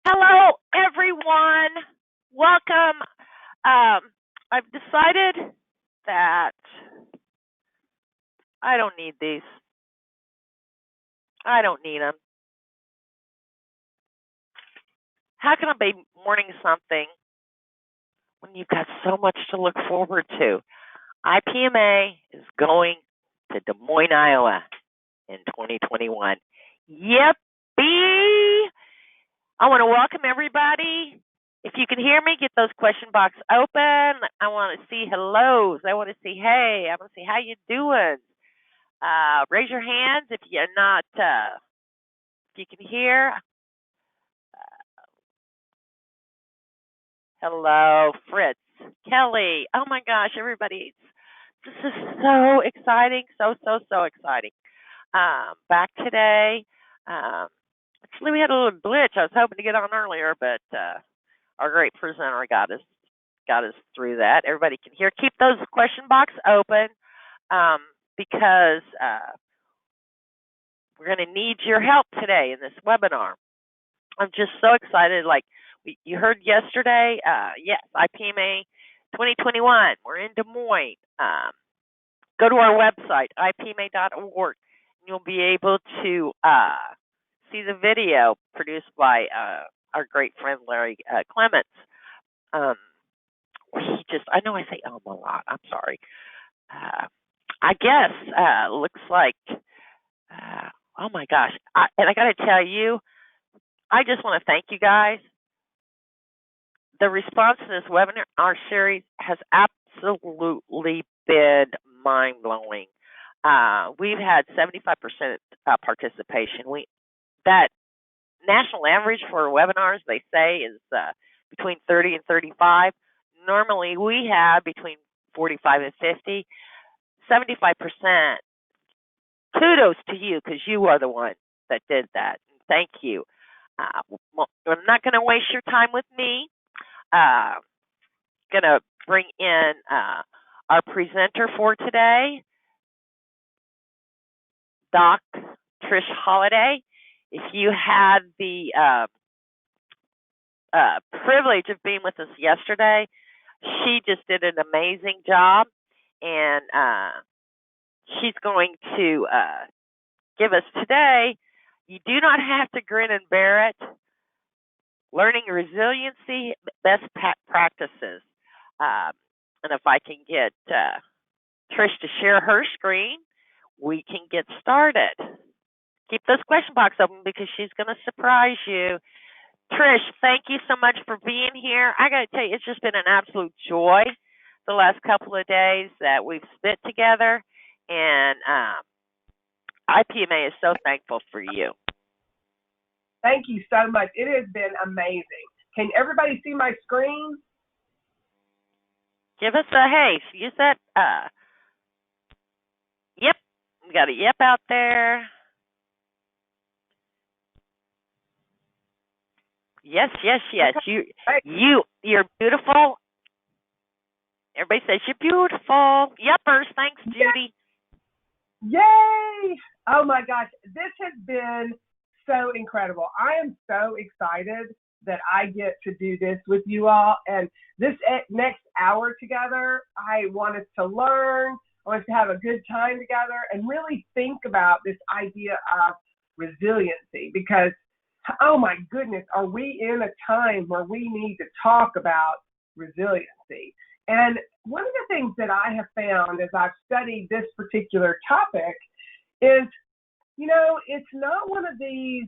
Hello, everyone. Welcome. I've decided that I don't need these. I don't need them. How can I be mourning something when you've got so much to look forward to? IPMA is going to Des Moines, Iowa in 2021. Yippee! I want to welcome everybody. If you can hear me, get those question box open. I want to see hellos. I want to see hey. I want to see how you doing. Raise your hands if you're not. If you can hear. Hello, Fritz, Kelly. Oh my gosh, everybody! This is so exciting. So exciting. Back today. Actually, we had a little glitch. I was hoping to get on earlier, but our great presenter got us through that. Everybody can hear. Keep those question box open because we're going to need your help today in this webinar. I'm just so excited. Like you heard yesterday, yes, IPMA 2021. We're in Des Moines. Go to our website, ipma.org, and you'll be able to see the video produced by our great friend Larry Clements. I know I say a lot. I'm sorry. I guess looks like, oh my gosh. And I got to tell you, I just want to thank you guys. The response to this webinar series has absolutely been mind-blowing. We've had 75% participation. That national average for webinars, they say, is between 30 and 35. Normally, we have between 45 and 50. 75%. Kudos to you because you are the one that did that. Thank you. Well, I'm not going to waste your time with me. Going to bring in our presenter for today, Doc Holliday. If you had the privilege of being with us yesterday, she just did an amazing job, and she's going to give us today. You do not have to grin and bear it. Learning resiliency best practices. And if I can get Trish to share her screen, we can get started. Keep those question box open because she's going to surprise you. Trish, thank you so much for being here. I got to tell you, it's just been an absolute joy the last couple of days that we've spent together, and IPMA is so thankful for you. Thank you so much. It has been amazing. Can everybody see my screen? Give us a hey. Use that. Yep. We got a yep out there. Yes. Okay. You're beautiful. Everybody says you're beautiful. Yepers. Thanks, Judy. Yay! Oh my gosh, this has been so incredible. I am so excited that I get to do this with you all. And this next hour together, I want us to learn, I want us to have a good time together and really think about this idea of resiliency because, oh my goodness, are we in a time where we need to talk about resiliency? And one of the things that I have found as I've studied this particular topic is, you know, it's not one of these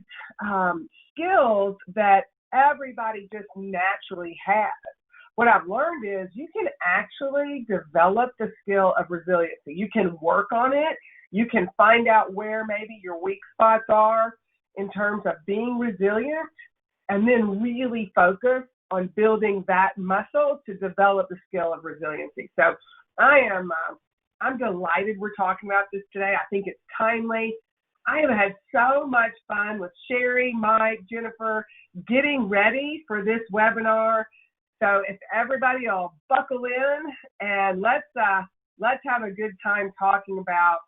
skills that everybody just naturally has. What I've learned is you can actually develop the skill of resiliency. You can work on it. You can find out where maybe your weak spots are in terms of being resilient and then really focus on building that muscle to develop the skill of resiliency. So I'm delighted we're talking about this today. I think it's timely. I have had so much fun with Sherry, Mike, Jennifer, getting ready for this webinar. So if everybody will buckle in and let's have a good time talking about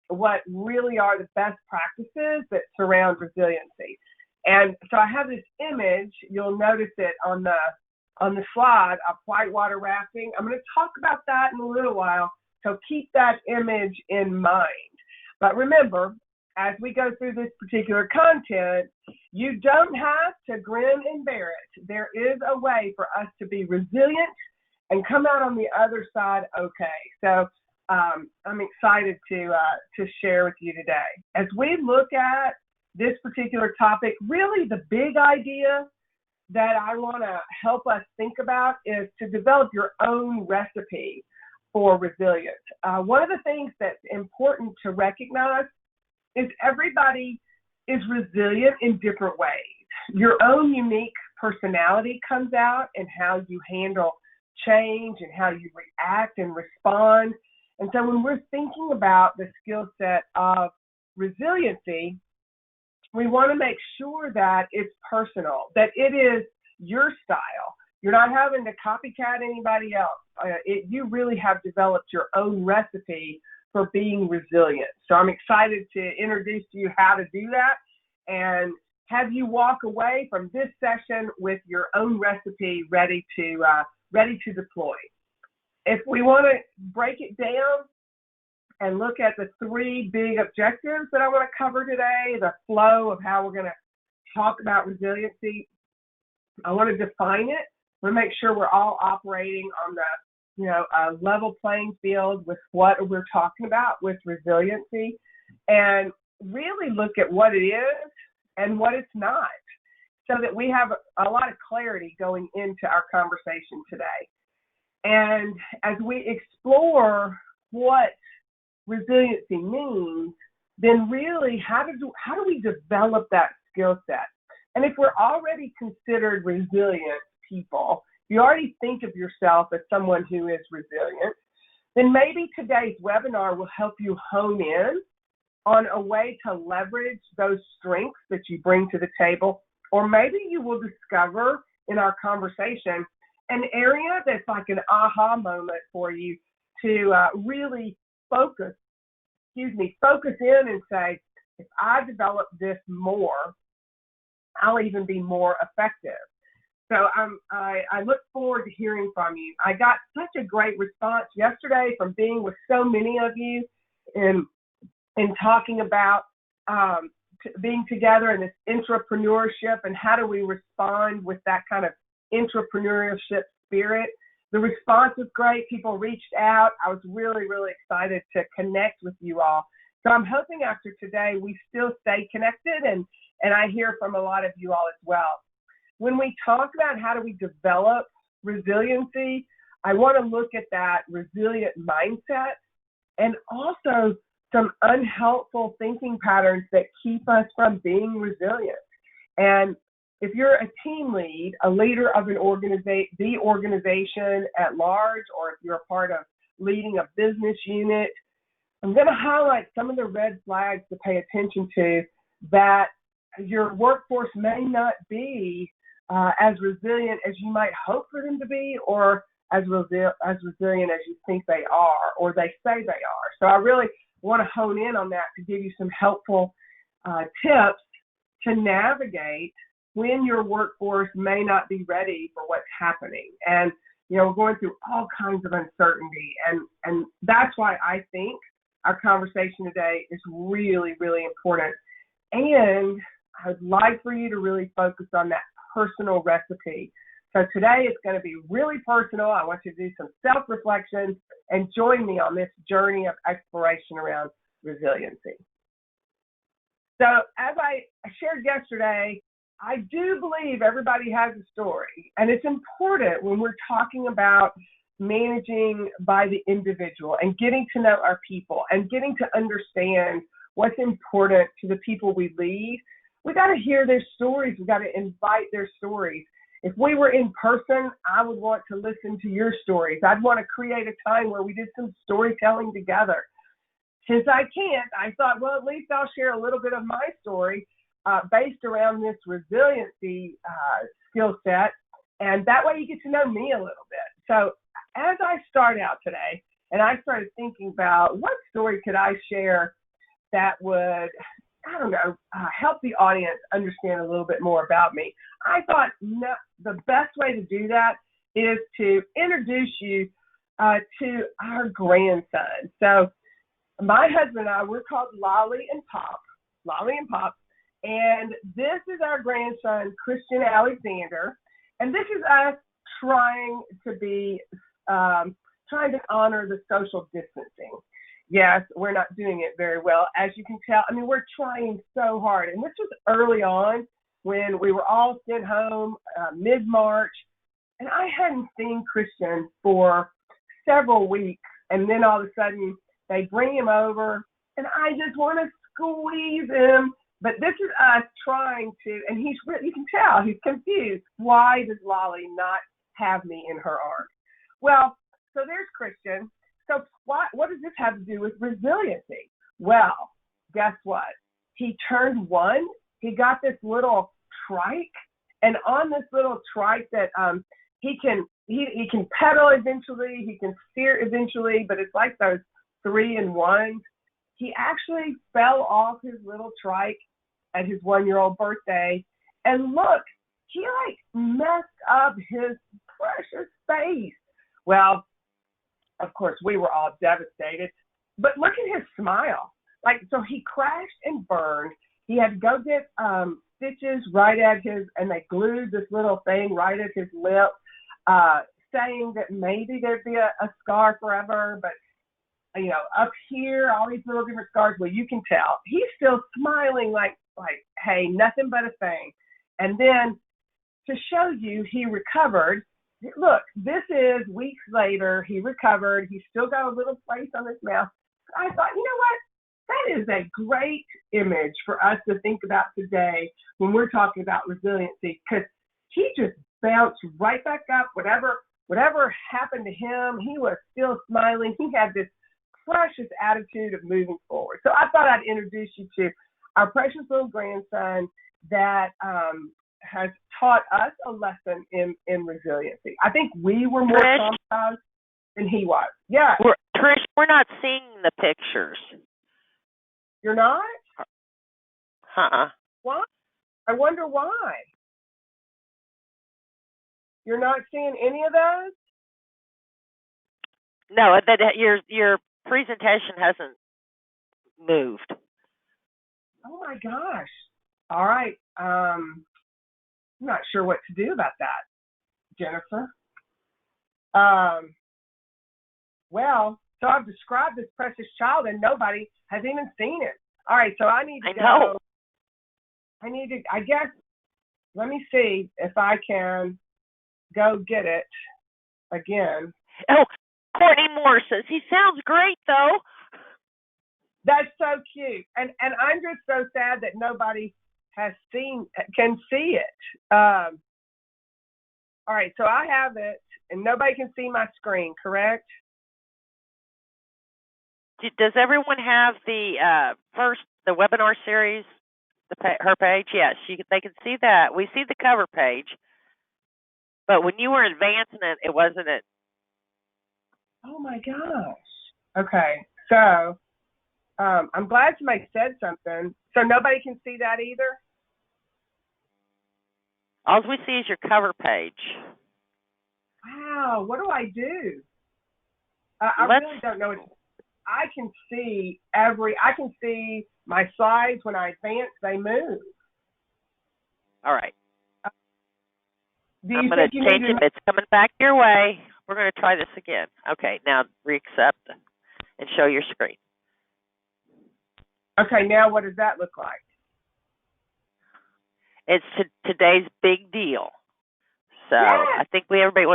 what really are the best practices that surround resiliency. And so I have this image. You'll notice it on the slide of whitewater rafting. I'm going to talk about that in a little while, so keep that image in mind. But remember, as we go through this particular content, you don't have to grin and bear it. There is a way for us to be resilient and come out on the other side okay. So I'm excited to share with you today. As we look at this particular topic, really the big idea that I want to help us think about is to develop your own recipe for resilience. One of the things that's important to recognize is everybody is resilient in different ways. Your own unique personality comes out in how you handle change and how you react and respond. And so when we're thinking about the skill set of resiliency, we want to make sure that it's personal, that it is your style. You're not having to copycat anybody else. You really have developed your own recipe for being resilient. So I'm excited to introduce to you how to do that and have you walk away from this session with your own recipe ready to deploy. If we want to break it down and look at the three big objectives that I want to cover today, the flow of how we're going to talk about resiliency, I want to define it. I want to make sure we're all operating on the level playing field with what we're talking about with resiliency, and really look at what it is and what it's not, so that we have a lot of clarity going into our conversation today. And as we explore what resiliency means, then really how do we develop that skill set? And if we're already considered resilient people, you already think of yourself as someone who is resilient, then maybe today's webinar will help you hone in on a way to leverage those strengths that you bring to the table. Or maybe you will discover in our conversation an area that's like an aha moment for you to really focus in and say, if I develop this more, I'll even be more effective. So I look forward to hearing from you. I got such a great response yesterday from being with so many of you and talking about being together in this intrapreneurship and how do we respond with that kind of intrapreneurship spirit. The response was great. People reached out. I was really, really excited to connect with you all. So I'm hoping after today we still stay connected and I hear from a lot of you all as well. When we talk about how do we develop resiliency, I want to look at that resilient mindset and also some unhelpful thinking patterns that keep us from being resilient. And if you're a team lead, a leader of the organization at large, or if you're a part of leading a business unit, I'm going to highlight some of the red flags to pay attention to that your workforce may not be as resilient as you might hope for them to be, or as resilient as you think they are, or they say they are. So I really want to hone in on that to give you some helpful tips to navigate when your workforce may not be ready for what's happening. And, we're going through all kinds of uncertainty. And that's why I think our conversation today is really, really important. And I would like for you to really focus on that personal recipe. So today it's going to be really personal. I want you to do some self-reflection and join me on this journey of exploration around resiliency. So as I shared yesterday, I do believe everybody has a story, and it's important when we're talking about managing by the individual and getting to know our people and getting to understand what's important to the people we lead. We got to hear their stories. We got to invite their stories. If we were in person, I would want to listen to your stories. I'd want to create a time where we did some storytelling together. Since I can't, I thought, well, at least I'll share a little bit of my story based around this resiliency skill set. And that way you get to know me a little bit. So as I start out today, and I started thinking about what story could I share that would I don't know, help the audience understand a little bit more about me, I thought the best way to do that is to introduce you to our grandson. So my husband and I, we're called Lolly and Pop. And this is our grandson, Christian Alexander. And this is us trying to honor the social distancing. Yes, we're not doing it very well, as you can tell. I mean, we're trying so hard. And this was early on when we were all sent home, mid-March. And I hadn't seen Christian for several weeks. And then all of a sudden, they bring him over, and I just want to squeeze him. But this is us trying to, and you can tell he's confused. Why does Lolly not have me in her arms? Well, so there's Christian. So what does this have to do with resiliency? Well, guess what? He turned 1. He got this little trike, and on this little trike that he can pedal eventually, he can steer eventually, but it's like those 3-in-1s. He actually fell off his little trike at his 1-year-old birthday, and look, he messed up his precious face. Well, of course, we were all devastated, but look at his smile. So he crashed and burned. He had to go get stitches right at and they glued this little thing right at his lip, saying that maybe there'd be a scar forever, but up here, all these little different scars. Well, you can tell he's still smiling like, hey, nothing but a thing. And then to show you, he recovered. Look, this is weeks later. He recovered. He's still got a little place on his mouth. I thought, you know what? That is a great image for us to think about today when we're talking about resiliency, because he just bounced right back up. Whatever happened to him, he was still smiling. He had this precious attitude of moving forward. So I thought I'd introduce you to our precious little grandson that has taught us a lesson in resiliency. I think we were more traumatized than he was. Yeah. Trish, we're not seeing the pictures. You're not? Uh-uh. Why? I wonder why. You're not seeing any of those? No, that your presentation hasn't moved. Oh my gosh. All right. I'm not sure what to do about that, Jennifer. Well, so I've described this precious child and nobody has even seen it. All right, so I need to go. I guess, let me see if I can go get it again. Oh, Courtney Moore says, he sounds great, though. That's so cute. And I'm just so sad that nobody can see it. All right, so I have it, and nobody can see my screen, correct? Does everyone have the webinar series, her page? Yes, they can see that. We see the cover page, but when you were advancing it, it wasn't it. Oh my gosh. Okay, so I'm glad somebody said something. So nobody can see that either? All we see is your cover page. Wow, what do I do? I really don't know. I can see my slides when I advance, they move. All right. I'm going to change it. It's coming back your way. We're going to try this again. Okay, now re-accept and show your screen. Okay, now what does that look like? It's today's big deal. So I think everybody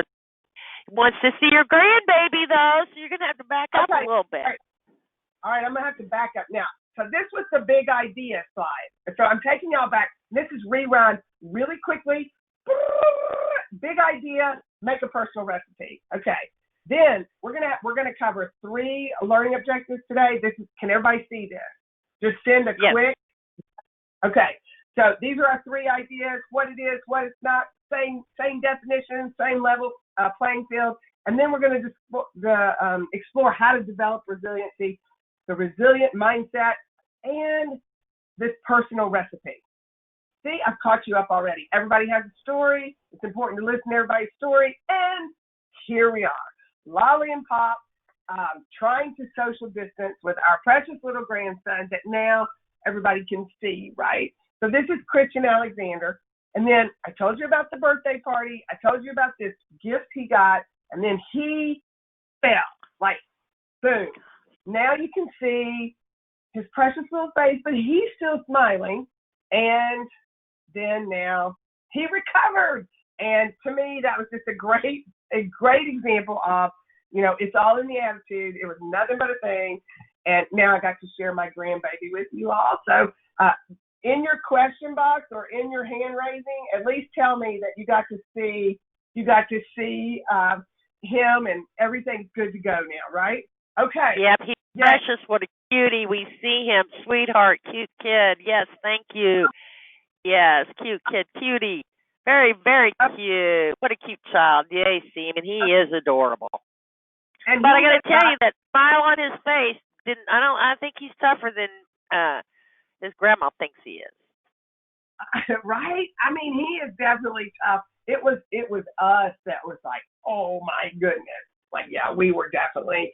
wants to see your grandbaby, though, so you're going to have to back up a little bit. All right, I'm going to have to back up now. So this was the big idea slide. So I'm taking y'all back. This is rerun really quickly. Big idea, make a personal recipe. Okay. Then we're gonna cover 3 learning objectives today. Can everybody see this? Just send a quick. Okay. So these are our 3 ideas: what it is, what it's not, same definition, same level playing field, and then we're going to explore how to develop resiliency, the resilient mindset, and this personal recipe. See, I've caught you up already. Everybody has a story. It's important to listen to everybody's story. And here we are, Lolly and Pop, trying to social distance with our precious little grandson that now everybody can see, right? So this is Christian Alexander. And then I told you about the birthday party. I told you about this gift he got. And then he fell, like, boom. Now you can see his precious little face, but he's still smiling. And then now he recovered. And to me, that was just a great example of, it's all in the attitude. It was nothing but a thing. And now I got to share my grandbaby with you all. So in your question box or in your hand raising, at least tell me that you got to see him and everything's good to go now, right? Okay. Yep, he's precious. What a cutie. We see him. Sweetheart, cute kid. Yes, thank you. Yes, cute kid, cutie. Very, very cute. What a cute child. Yeah, you see him, and he is adorable. But I got to tell you, that smile on his face I think he's tougher than his grandma thinks he is. Right? I mean, he is definitely tough. It was us that was like, oh my goodness. Like, yeah, we were definitely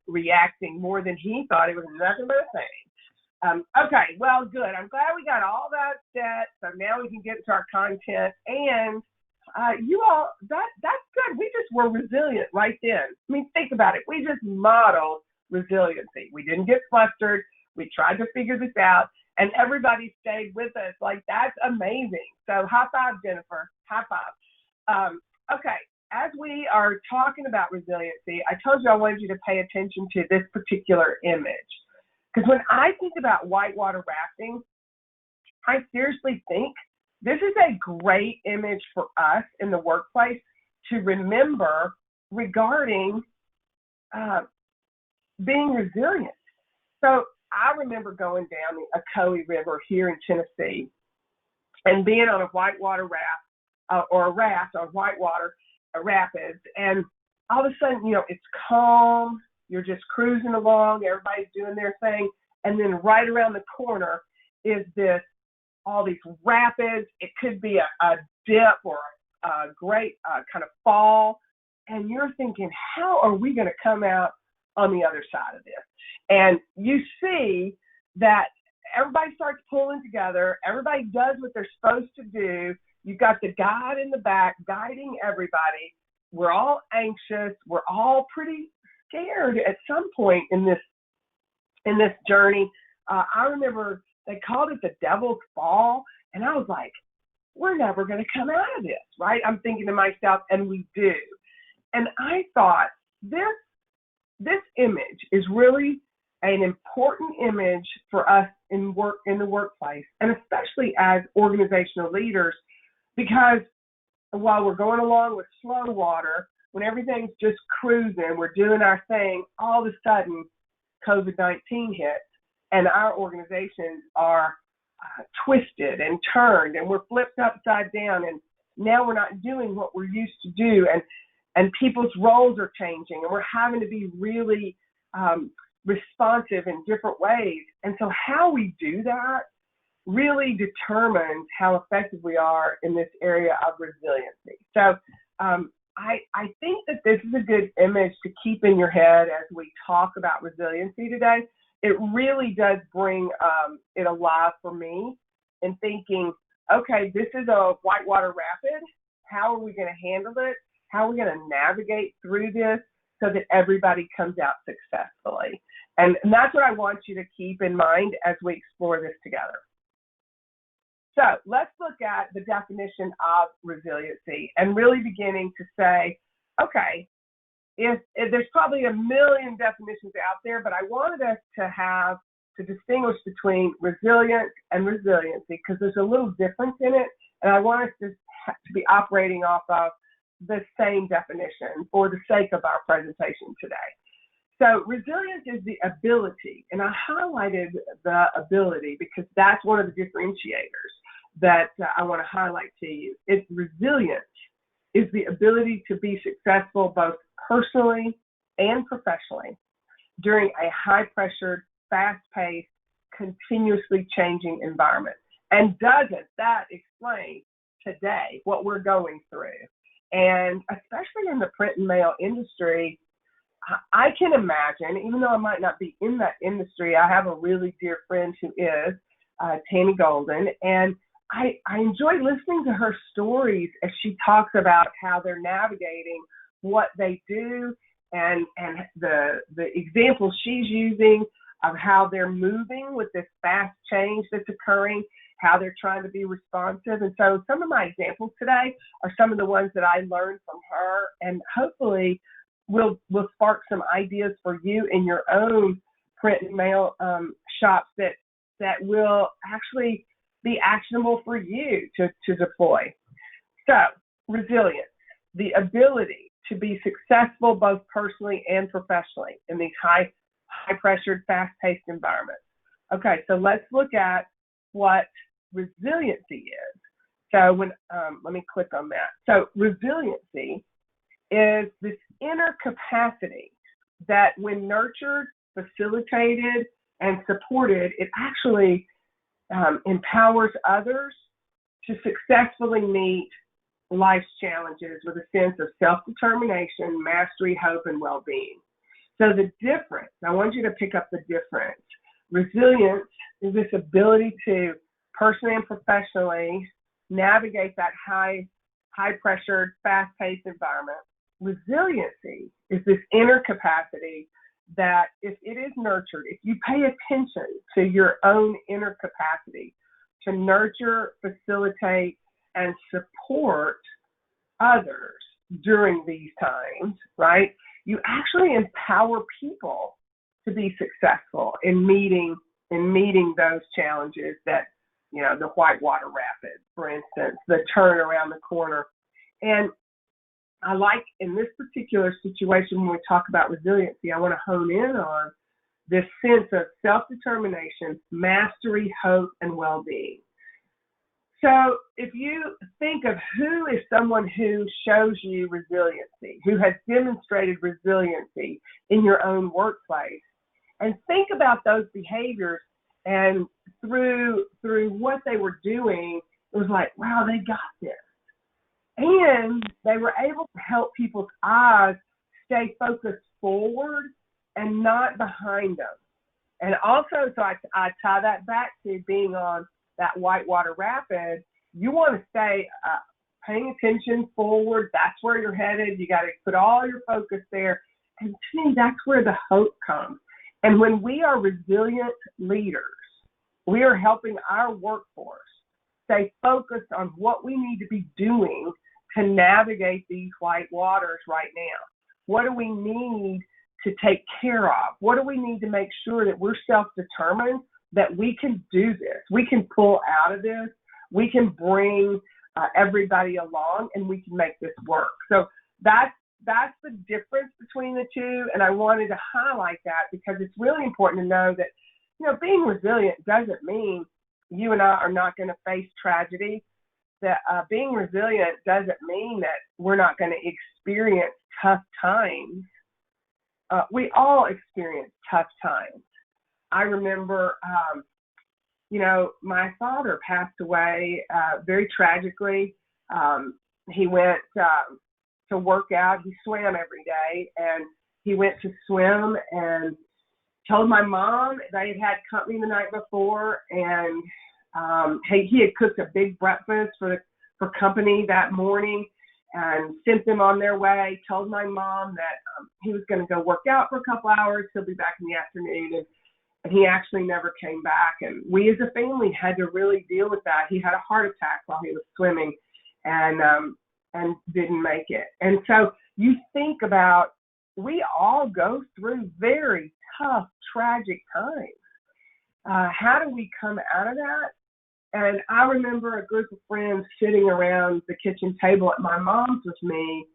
reacting more than he thought. It was nothing but a thing. Okay, well, good. I'm glad we got all that set. So now we can get to our content. And you all, that's good. We just were resilient right then. I mean, think about it. We just modeled resiliency. We didn't get flustered. We tried to figure this out, and everybody stayed with us. Like, that's amazing. So high five, Jennifer. High five. Okay, as we are talking about resiliency, I told you I wanted you to pay attention to this particular image. Because when I think about whitewater rafting, I seriously think this is a great image for us in the workplace to remember regarding being resilient. So I remember going down the Ocoee River here in Tennessee and being on a whitewater raft or a raft on whitewater rapids. And all of a sudden, it's calm. You're just cruising along. Everybody's doing their thing. And then right around the corner is all these rapids. It could be a dip or a great kind of fall. And you're thinking, how are we going to come out on the other side of this? And you see that everybody starts pulling together. Everybody does what they're supposed to do. You've got the guide in the back guiding everybody. We're all anxious. We're all pretty scared at some point in this journey. I remember they called it the Devil's Fall, and I was like, we're never going to come out of this, right? I'm thinking to myself, and we do. And I thought this image is really an important image for us in the workplace, and especially as organizational leaders, because while we're going along with slow water, when everything's just cruising, we're doing our thing, all of a sudden COVID-19 hits, and our organizations are twisted and turned, and we're flipped upside down, and now we're not doing what we're used to do, and people's roles are changing, and we're having to be really responsive in different ways. And so how we do that really determines how effective we are in this area of resiliency. So I think that this is a good image to keep in your head as we talk about resiliency today. It really does bring it alive for me in thinking, okay, this is a whitewater rapid. How are we going to handle it? How are we going to navigate through this so that everybody comes out successfully? And that's what I want you to keep in mind as we explore this together. So let's look at the definition of resiliency and really beginning to say, okay, if there's probably a million definitions out there, but I wanted us to distinguish between resilience and resiliency because there's a little difference in it, and I want us to be operating off of the same definition for the sake of our presentation today. So resilience is the ability, and I highlighted the ability because that's one of the differentiators that I want to highlight to you. It's resilience is the ability to be successful both personally and professionally during a high-pressured, fast-paced, continuously changing environment. And doesn't that explain today what we're going through? And especially in the print and mail industry, I can imagine, even though I might not be in that industry, I have a really dear friend who is, Tammy Golden, and I enjoy listening to her stories as she talks about how they're navigating what they do and the examples she's using of how they're moving with this fast change that's occurring, how they're trying to be responsive. And so some of my examples today are some of the ones that I learned from her, and hopefully will spark some ideas for you in your own print and mail shops that will actually be actionable for you to deploy. So, resilience, the ability to be successful both personally and professionally in these high-pressured, fast-paced environments. Okay, so let's look at what resiliency is. So let me click on that. So resiliency is this inner capacity that when nurtured, facilitated, and supported, it actually empowers others to successfully meet life's challenges with a sense of self-determination, mastery, hope, and well-being. So the difference, I want you to pick up the difference. Resilience is this ability to personally and professionally navigate that high-pressured, fast-paced environment. Resiliency is this inner capacity that if it is nurtured, if you pay attention to your own inner capacity to nurture, facilitate, and support others during these times, right, you actually empower people to be successful in meeting those challenges that, you know, the whitewater rapids, for instance, the turn around the corner. And I like in this particular situation when we talk about resiliency, I want to hone in on this sense of self-determination, mastery, hope, and well-being. So if you think of who is someone who shows you resiliency, who has demonstrated resiliency in your own workplace, and think about those behaviors, and through what they were doing, it was like, wow, they got this. And they were able to help people's eyes stay focused forward and not behind them. And also, so I tie that back to being on that whitewater rapid. You want to stay paying attention forward. That's where you're headed. You got to put all your focus there. And to me, that's where the hope comes. And when we are resilient leaders, we are helping our workforce stay focused on what we need to be doing to navigate these white waters right now. What do we need to take care of? What do we need to make sure that we're self-determined, that we can do this? We can pull out of this. We can bring everybody along, and we can make this work. So that's the difference between the two, and I wanted to highlight that because it's really important to know that, you know, being resilient doesn't mean you and I are not going to face tragedy. That being resilient doesn't mean that we're not going to experience tough times. We all experience tough times. I remember, you know, my father passed away very tragically. He went to work out. He swam every day, and he went to swim and told my mom they had company the night before, and he had cooked a big breakfast for company that morning and sent them on their way, told my mom that he was going to go work out for a couple hours. He'll be back in the afternoon. And he actually never came back. And we as a family had to really deal with that. He had a heart attack while he was swimming and didn't make it. And so you think about, we all go through very tough, tragic times. How do we come out of that? And I remember a group of friends sitting around the kitchen table at my mom's with me.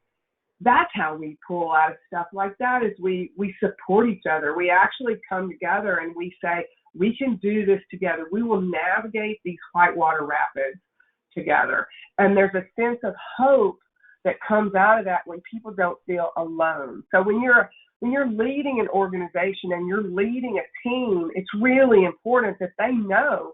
That's how we pull out of stuff like that, is we support each other. We actually come together and we say, we can do this together. We will navigate these whitewater rapids together. And there's a sense of hope that comes out of that when people don't feel alone. So when when you're leading an organization and you're leading a team, it's really important that they know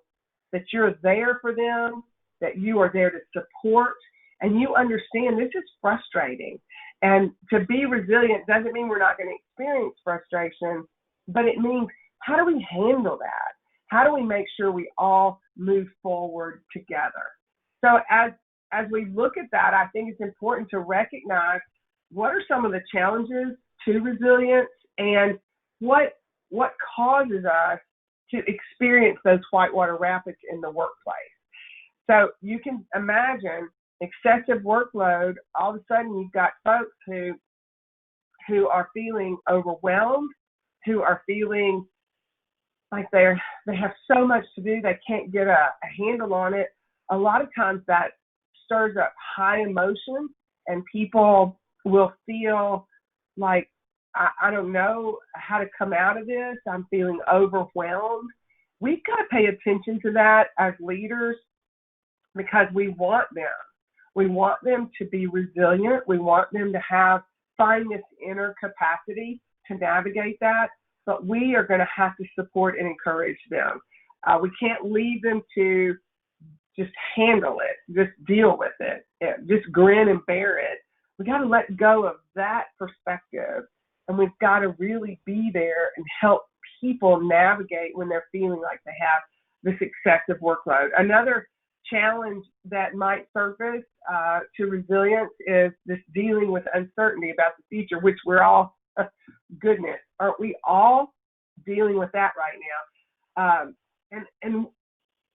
that you're there for them, that you are there to support, and you understand this is frustrating. And to be resilient doesn't mean we're not going to experience frustration, but it means, how do we handle that? How do we make sure we all move forward together? So as we look at that, I think it's important to recognize what are some of the challenges to resilience and what causes us to experience those whitewater rapids in the workplace. So you can imagine excessive workload. All of a sudden, you've got folks who are feeling overwhelmed, who are feeling like they have so much to do, they can't get a handle on it. A lot of times that stirs up high emotion, and people will feel like, I don't know how to come out of this. I'm feeling overwhelmed. We've got to pay attention to that as leaders, because we want them. We want them to be resilient. We want them to find this inner capacity to navigate that, but we are going to have to support and encourage them. We can't leave them to just handle it, just deal with it, just grin and bear it. We got to let go of that perspective, and we've got to really be there and help people navigate when they're feeling like they have this excessive workload. Another challenge that might surface to resilience is this dealing with uncertainty about the future, which we're all, goodness, aren't we all dealing with that right now? And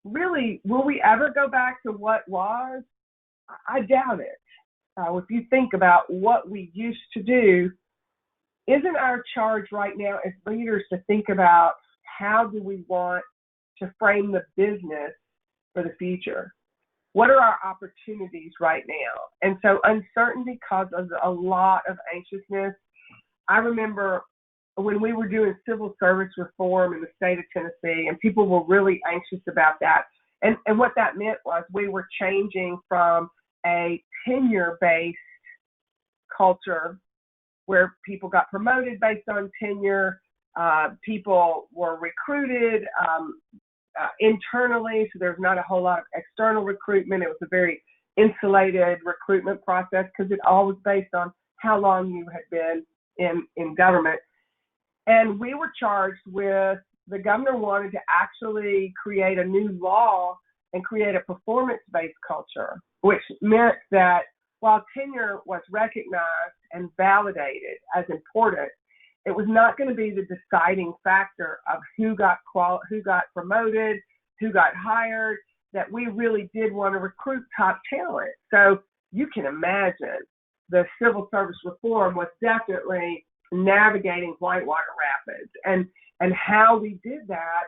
really, will we ever go back to what was? I doubt it. If you think about what we used to do, isn't our charge right now as leaders to think about how do we want to frame the business for the future? What are our opportunities right now? And so uncertainty causes a lot of anxiousness. I remember when we were doing civil service reform in the state of Tennessee, and people were really anxious about that. And what that meant was we were changing from a tenure-based culture where people got promoted based on tenure. People were recruited internally, so there's not a whole lot of external recruitment. It was a very insulated recruitment process because it all was based on how long you had been in government. And we were charged with, the governor wanted to actually create a new law and create a performance-based culture, which meant that while tenure was recognized and validated as important, it was not going to be the deciding factor of who got promoted, who got hired, that we really did want to recruit top talent. So you can imagine the civil service reform was definitely navigating whitewater rapids. And how we did that,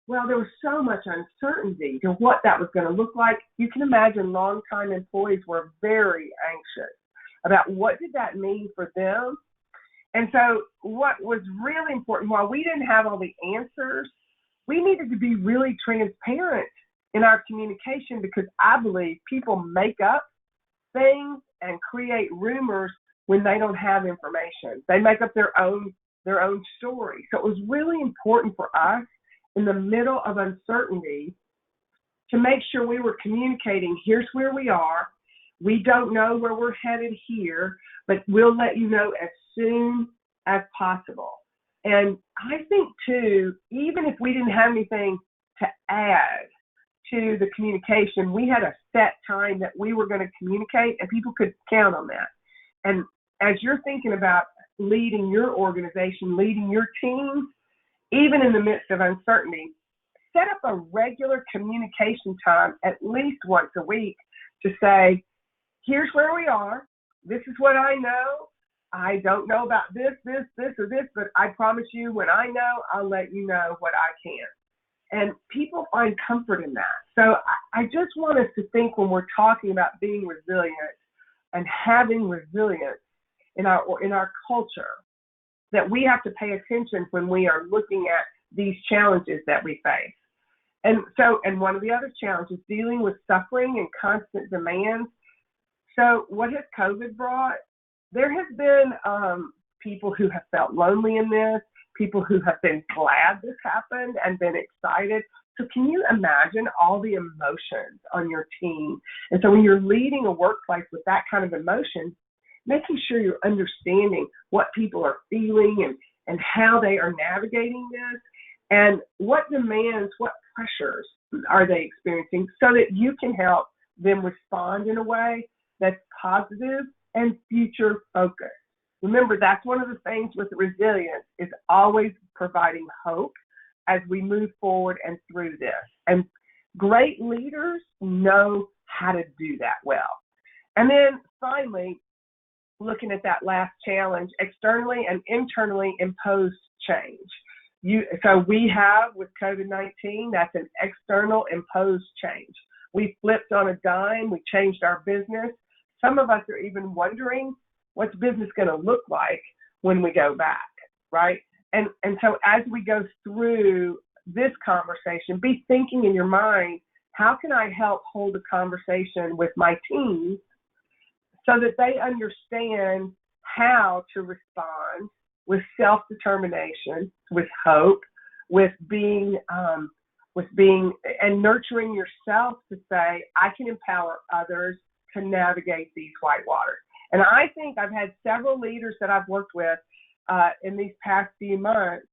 well, there was so much uncertainty to what that was going to look like. You can imagine longtime employees were very anxious about what did that mean for them. And so what was really important, while we didn't have all the answers, we needed to be really transparent in our communication, because I believe people make up things and create rumors when they don't have information. They make up their own story. So it was really important for us in the middle of uncertainty to make sure we were communicating, here's where we are. We don't know where we're headed here, but we'll let you know as soon as possible. And I think, too, even if we didn't have anything to add to the communication, we had a set time that we were going to communicate, and people could count on that. And as you're thinking about leading your organization, leading your teams, even in the midst of uncertainty, set up a regular communication time at least once a week to say, here's where we are. This is what I know. I don't know about this, or this, but I promise you when I know, I'll let you know what I can. And people find comfort in that. So I just want us to think, when we're talking about being resilient and having resilience in our culture, that we have to pay attention when we are looking at these challenges that we face. And one of the other challenges, dealing with suffering and constant demands. So what has COVID brought? There has been people who have felt lonely in this, people who have been glad this happened and been excited. So can you imagine all the emotions on your team? And so when you're leading a workplace with that kind of emotion, making sure you're understanding what people are feeling and how they are navigating this and what demands, what pressures are they experiencing so that you can help them respond in a way that's positive and future focused. Remember, that's one of the things with resilience is always providing hope as we move forward and through this. And great leaders know how to do that well. And then finally, looking at that last challenge, externally and internally imposed change. So we have with COVID-19, that's an external imposed change. We flipped on a dime, we changed our business. Some of us are even wondering what's business going to look like when we go back, right? And so as we go through this conversation, be thinking in your mind, how can I help hold a conversation with my team so that they understand how to respond with self-determination, with hope, with being and nurturing yourself to say, I can empower others to navigate these white waters. And I think I've had several leaders that I've worked with in these past few months.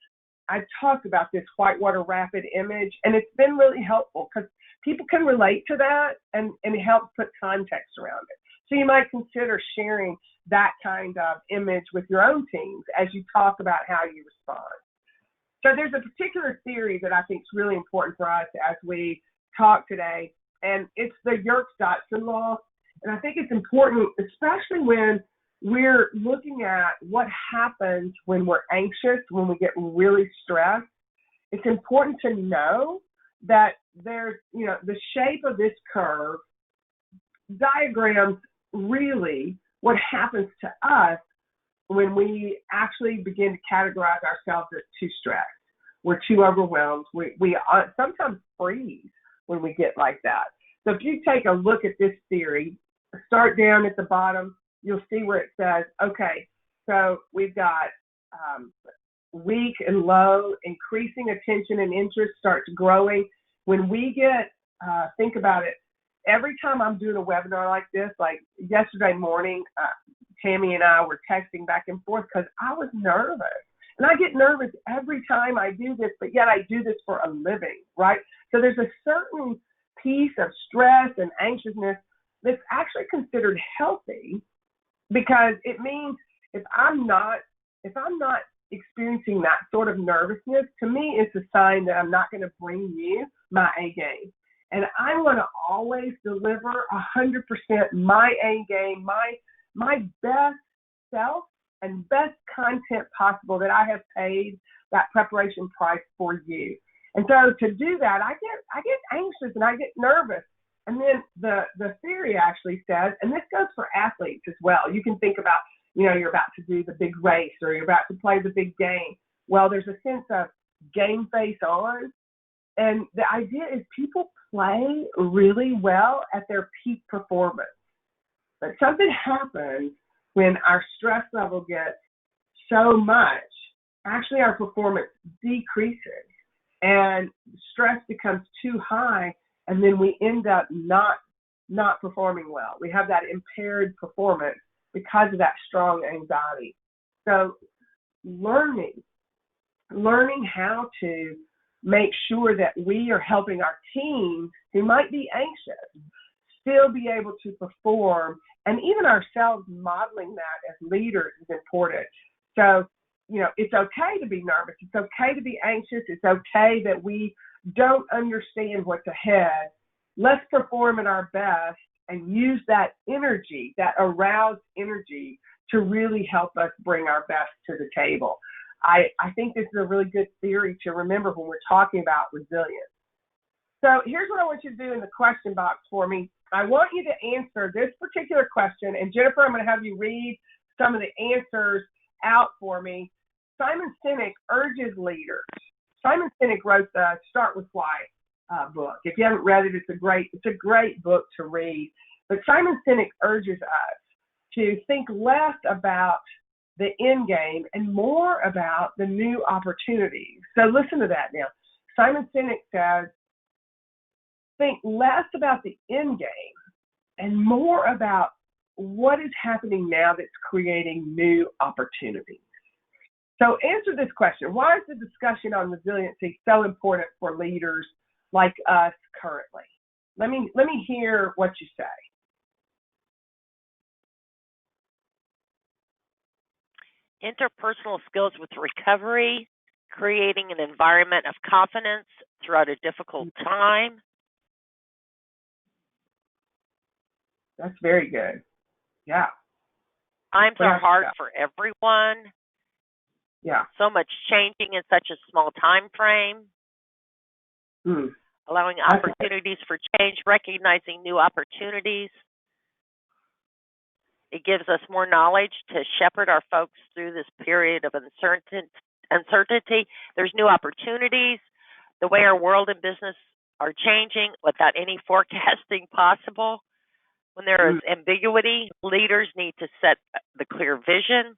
I've talked about this whitewater rapid image, and it's been really helpful because people can relate to that and it helps put context around it. So you might consider sharing that kind of image with your own teams as you talk about how you respond. So there's a particular theory that I think is really important for us as we talk today, and it's the YatesDodson Law. And I think it's important, especially when we're looking at what happens when we're anxious, when we get really stressed. It's important to know that there's, the shape of this curve diagrams really what happens to us when we actually begin to categorize ourselves as too stressed. We're too overwhelmed. We sometimes freeze when we get like that. So if you take a look at this theory, start down at the bottom, you'll see where it says, okay, so we've got weak and low, increasing attention and interest starts growing. When we get, think about it, every time I'm doing a webinar like this, like yesterday morning, Tammy and I were texting back and forth because I was nervous. And I get nervous every time I do this, but yet I do this for a living, right? So there's a certain piece of stress and anxiousness that's actually considered healthy because it means if I'm not experiencing that sort of nervousness, to me it's a sign that I'm not going to bring you my A game. And I want to always deliver 100% my A game, my best self and best content possible that I have paid that preparation price for you. And so to do that, I get anxious and I get nervous. And then the theory actually says, and this goes for athletes as well. You can think about, you're about to do the big race or you're about to play the big game. Well, there's a sense of game face on. And the idea is people play really well at their peak performance. But something happens when our stress level gets so much, actually our performance decreases and stress becomes too high, and then we end up not performing well. We have that impaired performance because of that strong anxiety. So learning how to make sure that we are helping our teams who might be anxious still be able to perform, and even ourselves modeling that as leaders is important. So, it's okay to be nervous. It's okay to be anxious. It's okay that we don't understand what's ahead. Let's perform at our best and use that energy, that aroused energy, to really help us bring our best to the table. I think this is a really good theory to remember when we're talking about resilience. So here's what I want you to do in the question box for me. I want you to answer this particular question, and Jennifer, I'm going to have you read some of the answers out for me. Simon Sinek urges leaders. Simon Sinek wrote the Start With Why book. If you haven't read it, it's a great book to read. But Simon Sinek urges us to think less about the end game and more about the new opportunities. So listen to that now. Simon Sinek says, think less about the end game and more about what is happening now that's creating new opportunities. So answer this question. Why is the discussion on resiliency so important for leaders like us currently? Let me hear what you say. Interpersonal skills with recovery, creating an environment of confidence throughout a difficult time. That's very good. Yeah. Times are hard for everyone. Yeah. So much changing in such a small time frame. Allowing opportunities for change, recognizing new opportunities. It gives us more knowledge to shepherd our folks through this period of uncertainty. There's new opportunities. The way our world and business are changing without any forecasting possible. When there is ambiguity, leaders need to set the clear vision.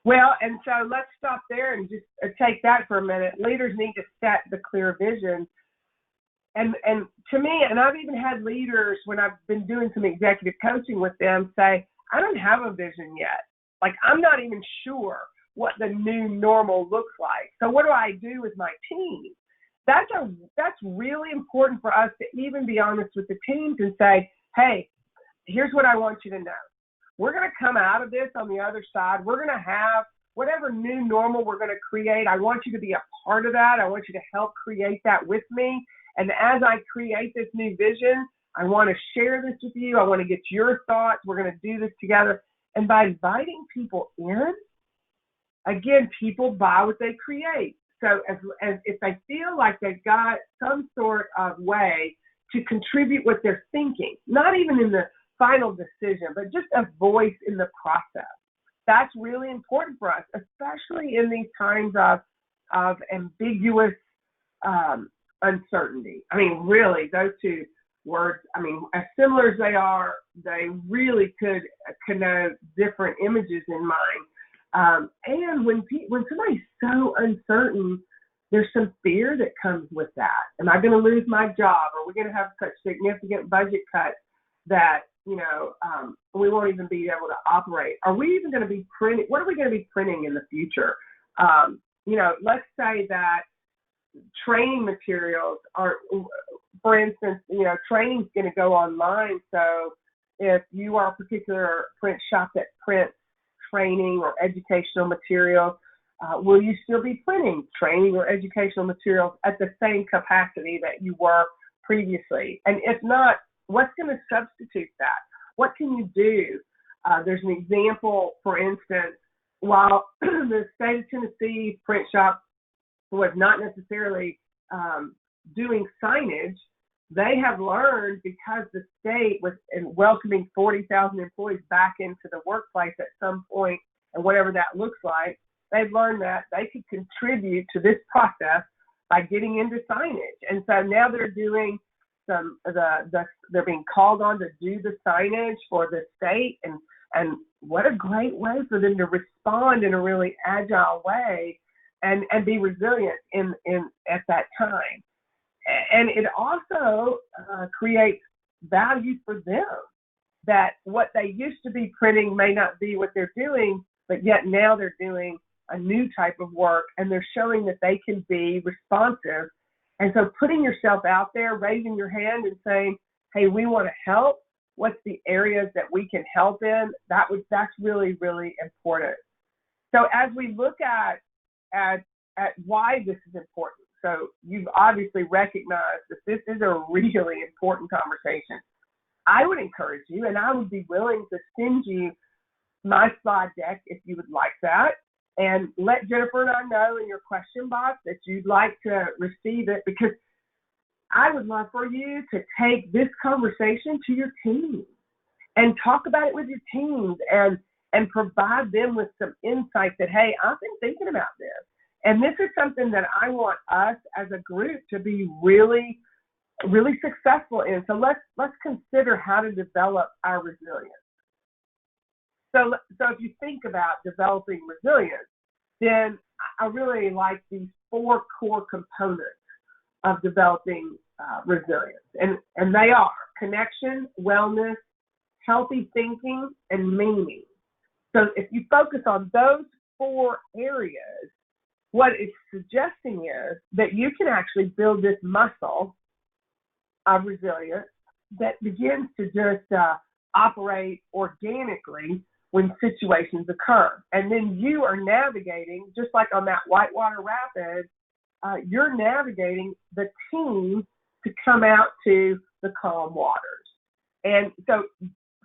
Well, and so let's stop there and just take that for a minute. Leaders need to set the clear vision. And to me, and I've even had leaders when I've been doing some executive coaching with them say, I don't have a vision yet. Like, I'm not even sure what the new normal looks like. So what do I do with my team? That's really important for us to even be honest with the teams and say, hey, here's what I want you to know. We're going to come out of this on the other side. We're going to have whatever new normal we're going to create. I want you to be a part of that. I want you to help create that with me. And as I create this new vision, I want to share this with you. I want to get your thoughts. We're going to do this together. And by inviting people in, again, people buy what they create. So as if they feel like they've got some sort of way to contribute what they're thinking, not even in the final decision, but just a voice in the process. That's really important for us, especially in these times of ambiguous uncertainty. I mean, really, those two words, I mean, as similar as they are, they really could connote different images in mind. And when somebody's so uncertain, there's some fear that comes with that. Am I going to lose my job? Are we going to have such significant budget cuts that, we won't even be able to operate? Are we even going to be printing? What are we going to be printing in the future? Let's say that training materials are, for instance, training's going to go online. So if you are a particular print shop that prints training or educational materials, will you still be printing training or educational materials at the same capacity that you were previously? And if not, what's going to substitute that? What can you do? There's an example, for instance, while the state of Tennessee print shop was not necessarily doing signage, they have learned, because the state was welcoming 40,000 employees back into the workplace at some point, and whatever that looks like, they've learned that they could contribute to this process by getting into signage. And so now they're doing they're being called on to do the signage for the state, and what a great way for them to respond in a really agile way and be resilient in at that time. And it also creates value for them, that what they used to be printing may not be what they're doing, but yet now they're doing a new type of work, and they're showing that they can be responsive. And so putting yourself out there, raising your hand and saying, hey, we want to help. What's the areas that we can help in? That's really, really important. So as we look at why this is important, so you've obviously recognized that this is a really important conversation. I would encourage you, and I would be willing to send you my slide deck if you would like that, and let Jennifer and I know in your question box that you'd like to receive it, because I would love for you to take this conversation to your team and talk about it with your teams and provide them with some insight that, hey, I've been thinking about this. And this is something that I want us as a group to be really really successful in. So let's consider how to develop our resilience. So if you think about developing resilience, then I really like these 4 core components of developing resilience. And they are connection, wellness, healthy thinking, and meaning. So if you focus on those 4 areas, what it's suggesting is that you can actually build this muscle of resilience that begins to just operate organically when situations occur. And then you are navigating, just like on that whitewater rapid, you're navigating the team to come out to the calm waters. And so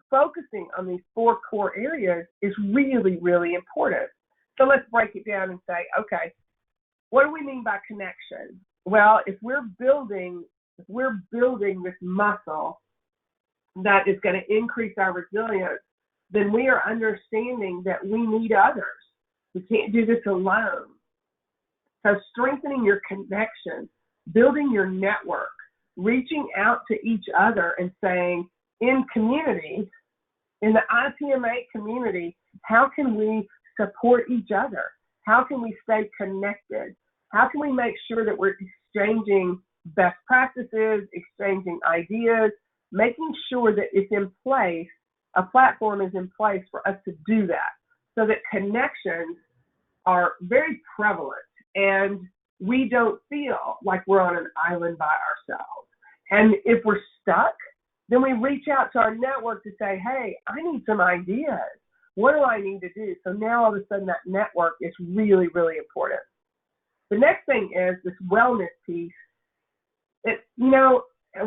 focusing on these 4 core areas is really, really important. So let's break it down and say, okay, what do we mean by connection? Well, if we're building this muscle that is going to increase our resilience, then we are understanding that we need others. We can't do this alone. So strengthening your connection, building your network, reaching out to each other and saying, in community, in the IPMA community, how can we support each other? How can we stay connected? How can we make sure that we're exchanging best practices, exchanging ideas, making sure that it's in place, a platform is in place for us to do that, so that connections are very prevalent and we don't feel like we're on an island by ourselves. And if we're stuck, then we reach out to our network to say, hey, I need some ideas. What do I need to do? So now all of a sudden that network is really, really important. The next thing is this wellness piece.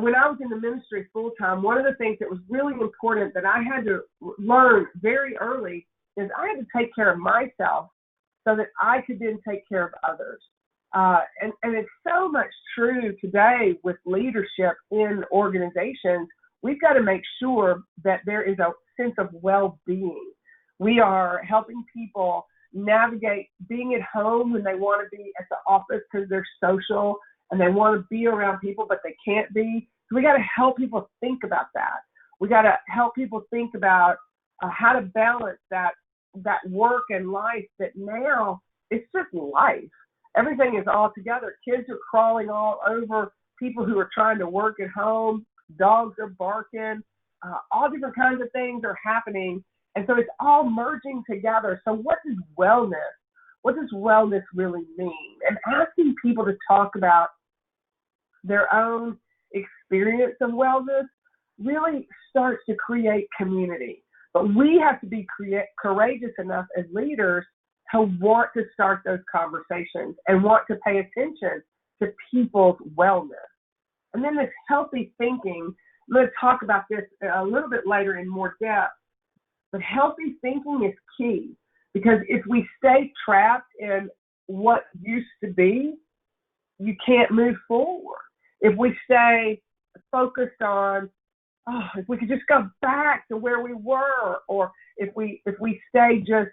When I was in the ministry full time, one of the things that was really important that I had to learn very early is I had to take care of myself so that I could then take care of others. And it's so much true today with leadership in organizations. We've got to make sure that there is a sense of well-being. We are helping people navigate being at home when they want to be at the office because they're social and they want to be around people, but they can't be. So we got to help people think about that. We got to help people think about how to balance that work and life that now it's just life. Everything is all together. Kids are crawling all over people who are trying to work at home. Dogs are barking. All different kinds of things are happening. And so it's all merging together. So what does wellness really mean? And asking people to talk about their own experience of wellness really starts to create community. But we have to be courageous enough as leaders to want to start those conversations and want to pay attention to people's wellness. And then this healthy thinking, I'm going to talk about this a little bit later in more depth, but healthy thinking is key, because if we stay trapped in what used to be, you can't move forward. If we stay focused on, if we could just go back to where we were, or if we stay just,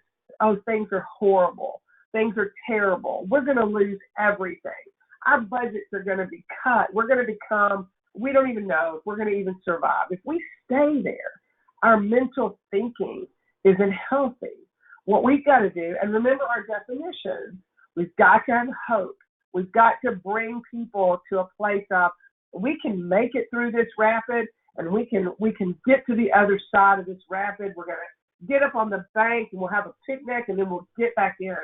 things are horrible, things are terrible, we're going to lose everything. Our budgets are going to be cut. We're going to become, we don't even know if we're going to even survive. If we stay there, our mental thinking isn't healthy. What we've got to do, and remember our definitions, we've got to have hope. We've got to bring people to a place of, we can make it through this rapid, and we can get to the other side of this rapid. We're going to get up on the bank and we'll have a picnic and then we'll get back in.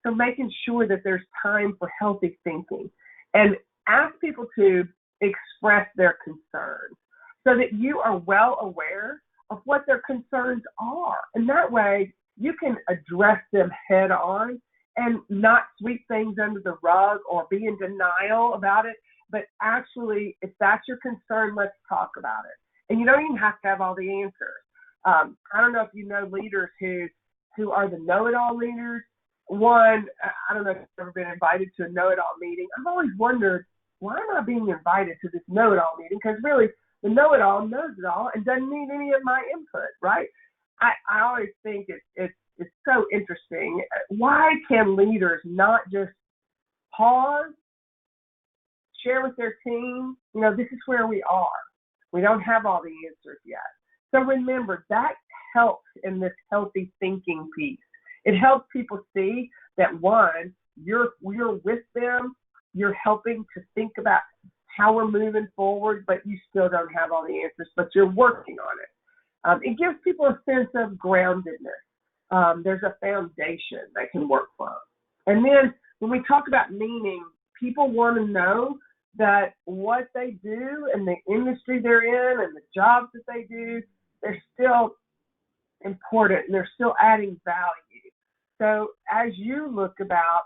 So making sure that there's time for healthy thinking, and ask people to express their concerns so that you are well aware of what their concerns are. And that way you can address them head on and not sweep things under the rug or be in denial about it, but actually, if that's your concern, let's talk about it. And you don't even have to have all the answers. I don't know if you know leaders who are the know-it-all leaders. One, I don't know if you've ever been invited to a know-it-all meeting. I've always wondered, why am I being invited to this know-it-all meeting? Because really, the know-it-all knows it all and doesn't need any of my input, right? I always think it's so interesting. Why can leaders not just pause, share with their team, this is where we are. We don't have all the answers yet. So remember, that helps in this healthy thinking piece. It helps people see that, one, you're with them, you're helping to think about how we're moving forward, but you still don't have all the answers, but you're working on it. It gives people a sense of groundedness. There's a foundation they can work from. And then when we talk about meaning, people want to know that what they do and the industry they're in and the jobs that they do, they're still important and they're still adding value. So as you look about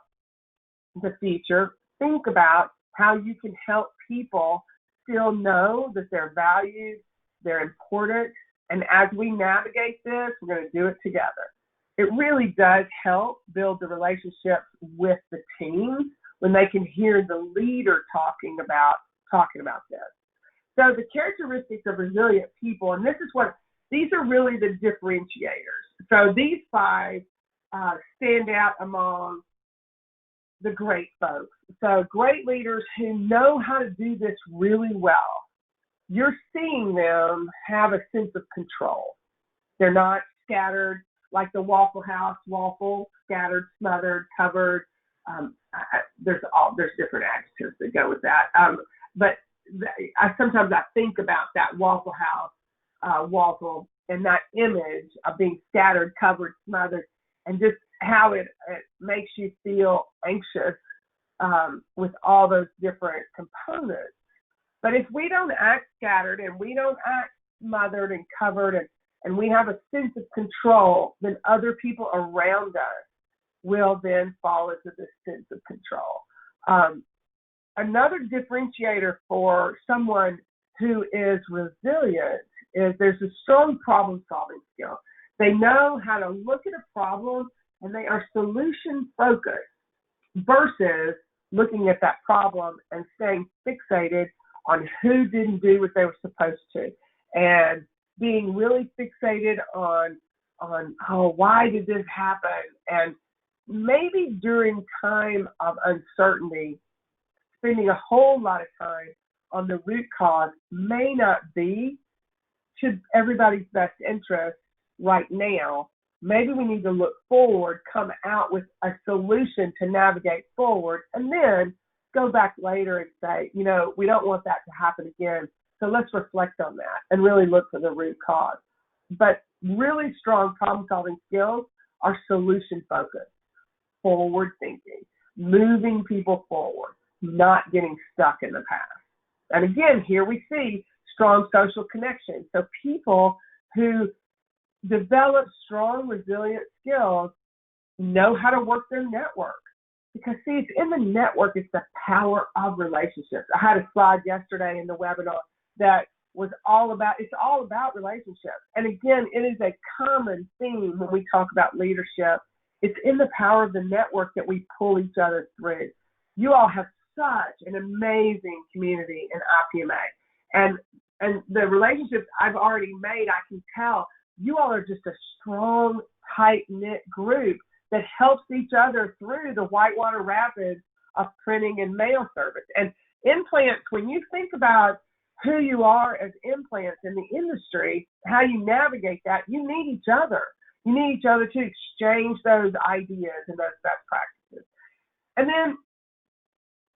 the future, think about how you can help people still know that they're valued, they're important, and as we navigate this, we're going to do it together. It really does help build the relationships with the team when they can hear the leader talking about this. So the characteristics of resilient people, and these are really the differentiators. So these 5 stand out among the great folks. So great leaders who know how to do this really well. You're seeing them have a sense of control. They're not scattered like the Waffle House, waffle, scattered, smothered, covered. There's different adjectives that go with that. But sometimes I think about that Waffle House waffle and that image of being scattered, covered, smothered, and just how it makes you feel anxious with all those different components. But if we don't act scattered and we don't act smothered and covered and we have a sense of control, then other people around us will then fall into this sense of control. Another differentiator for someone who is resilient is there's a strong problem-solving skill. They know how to look at a problem and they are solution-focused versus looking at that problem and staying fixated on who didn't do what they were supposed to and being really fixated on why did this happen? And maybe during time of uncertainty, spending a whole lot of time on the root cause may not be to everybody's best interest right now. Maybe we need to look forward, come out with a solution to navigate forward, and then go back later and say, we don't want that to happen again. So let's reflect on that and really look for the root cause. But really strong problem-solving skills are solution-focused, forward-thinking, moving people forward, not getting stuck in the past. And again, here we see strong social connection. So people who develop strong, resilient skills know how to work their network. Because, see, it's in the network, it's the power of relationships. I had a slide yesterday in the webinar that was all about relationships. And again, it is a common theme when we talk about leadership. It's in the power of the network that we pull each other through. You all have such an amazing community in IPMA. And the relationships I've already made, I can tell you all are just a strong, tight-knit group that helps each other through the whitewater rapids of printing and mail service. And implants, when you think about who you are as implants in the industry, how you navigate that, you need each other. You need each other to exchange those ideas and those best practices. And then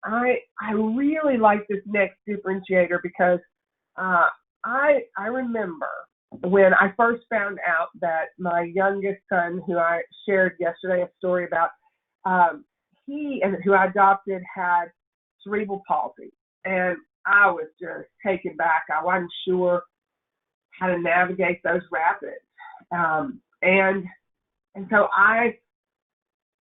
I really like this next differentiator because I remember when I first found out that my youngest son, who I shared yesterday a story about, he and who I adopted had cerebral palsy. And I was just taken back. I wasn't sure how to navigate those rapids. And so I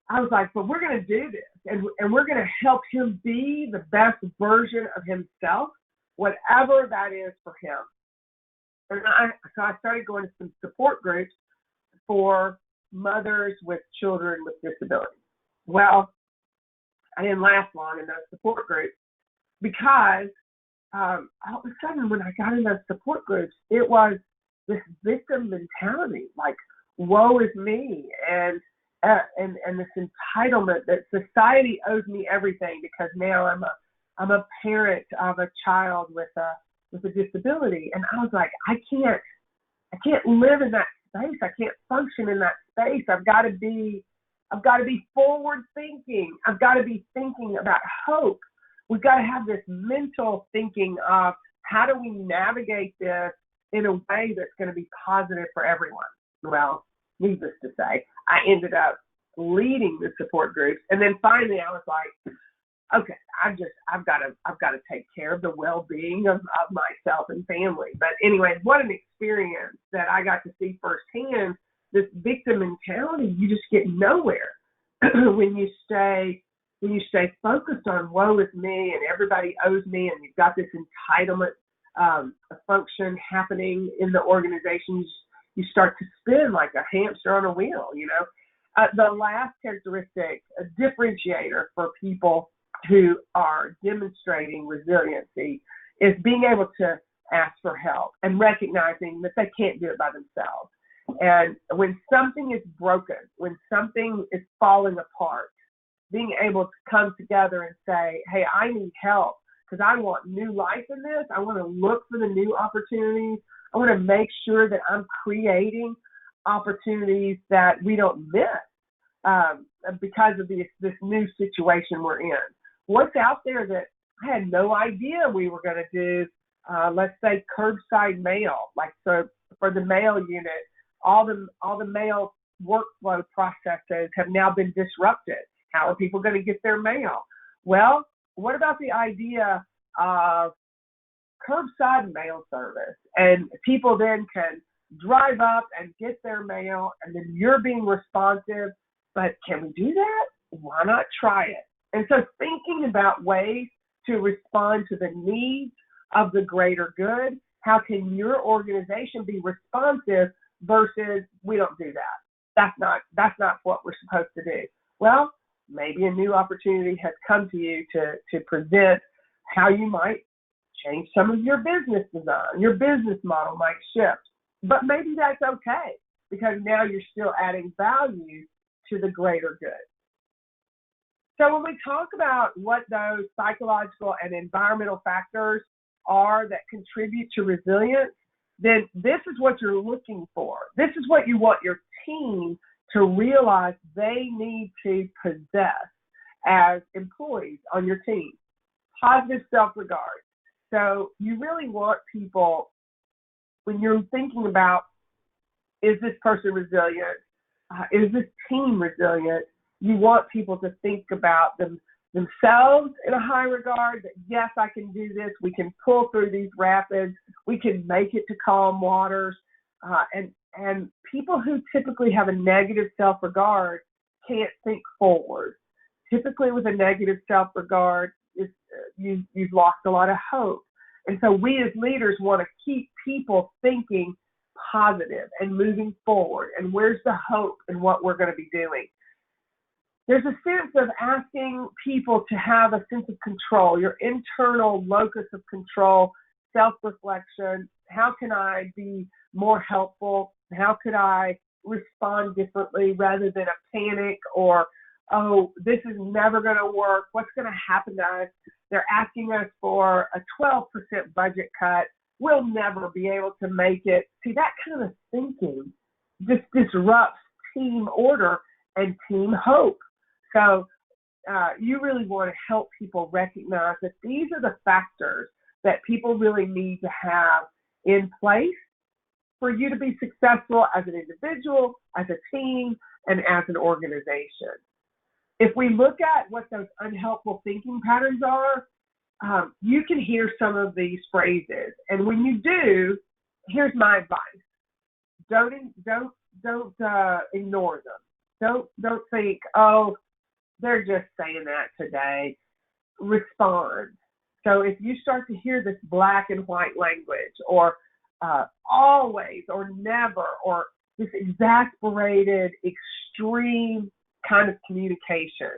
was like, well, we're going to do this. And we're going to help him be the best version of himself, whatever that is for him. And so I started going to some support groups for mothers with children with disabilities. Well, I didn't last long in those support groups because all of a sudden when I got in those support groups, it was this victim mentality, like, woe is me, and this entitlement that society owes me everything because now I'm a I'm a parent of a child with a disability. And I was like, I can't live in that space. I can't function in that space. I've got to be forward thinking. I've got to be thinking about hope. We've got to have this mental thinking of how do we navigate this in a way that's going to be positive for everyone. Well, needless to say, I ended up leading the support groups, and then finally I was like, okay, I've got to take care of the well-being of myself and family. But anyway, what an experience that I got to see firsthand. This victim mentality, you just get nowhere when you stay focused on woe is me and everybody owes me, and you've got this entitlement function happening in the organizations. You start to spin like a hamster on a wheel. The last characteristic, a differentiator for people who are demonstrating resiliency, is being able to ask for help and recognizing that they can't do it by themselves. And when something is broken, when something is falling apart, being able to come together and say, hey, I need help because I want new life in this. I want to look for the new opportunities. I want to make sure that I'm creating opportunities that we don't miss because of this new situation we're in. What's out there that I had no idea we were going to do, let's say curbside mail, like so for the mail unit, all the mail workflow processes have now been disrupted. How are people going to get their mail? Well, what about the idea of curbside mail service? And people then can drive up and get their mail, and then you're being responsive. But can we do that? Why not try it? And so thinking about ways to respond to the needs of the greater good, how can your organization be responsive versus we don't do that? That's not what we're supposed to do. Well, maybe a new opportunity has come to you to present how you might change some of your business design. Your business model might shift. But maybe that's okay because now you're still adding value to the greater good. So when we talk about what those psychological and environmental factors are that contribute to resilience, then this is what you're looking for. This is what you want your team to realize they need to possess as employees on your team. Positive self-regard. So you really want people, when you're thinking about, is this person resilient? Is this team resilient? You want people to think about themselves in a high regard, that yes, I can do this. We can pull through these rapids. We can make it to calm waters. And people who typically have a negative self-regard can't think forward. Typically with a negative self-regard, you've lost a lot of hope. And so we as leaders want to keep people thinking positive and moving forward. And where's the hope in what we're going to be doing? There's a sense of asking people to have a sense of control, your internal locus of control, self-reflection. How can I be more helpful? How could I respond differently rather than a panic or, oh, this is never going to work. What's going to happen to us? They're asking us for a 12% budget cut. We'll never be able to make it. See, that kind of thinking just disrupts team order and team hope. So you really want to help people recognize that these are the factors that people really need to have in place for you to be successful as an individual, as a team, and as an organization. If we look at what those unhelpful thinking patterns are, you can hear some of these phrases. And when you do, here's my advice. Don't ignore them. Don't think, oh, they're just saying that today. Respond. So if you start to hear this black and white language, or always, or never, or this exasperated, extreme kind of communication,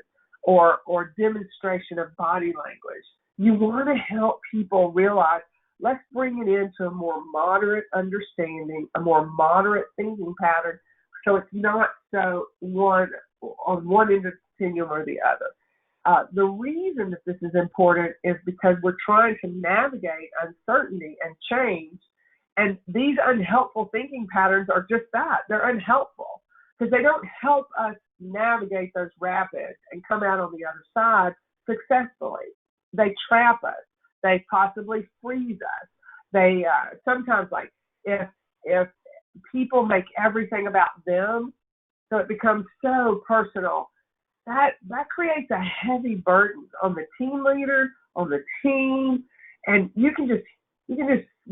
or demonstration of body language, you want to help people realize, let's bring it into a more moderate understanding, a more moderate thinking pattern, so it's not so on one end of the continuum or the other. The reason that this is important is because we're trying to navigate uncertainty and change. And these unhelpful thinking patterns are just that. They're unhelpful because they don't help us navigate those rapids and come out on the other side successfully. They trap us. They possibly freeze us. They sometimes, like, if people make everything about them, so it becomes so personal, that creates a heavy burden on the team leader, on the team, and you can just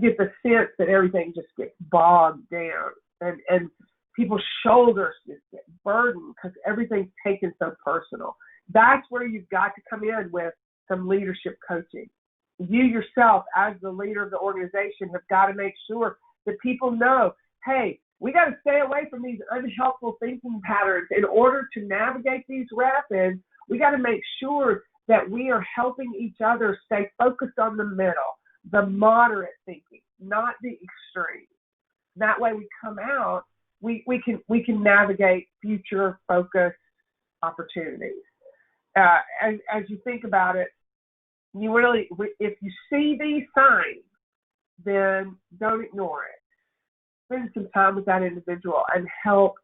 get the sense that everything just gets bogged down, and people's shoulders just get burdened because everything's taken so personal. That's where you've got to come in with some leadership coaching. You yourself, as the leader of the organization, have got to make sure that people know, hey, we got to stay away from these unhelpful thinking patterns. In order to navigate these rapids, we got to make sure that we are helping each other stay focused on the middle, the moderate thinking, not the extreme. That way we come out, we can navigate future focused opportunities. As you think about it, you really, if you see these signs, then don't ignore it. Spend some time with that individual and help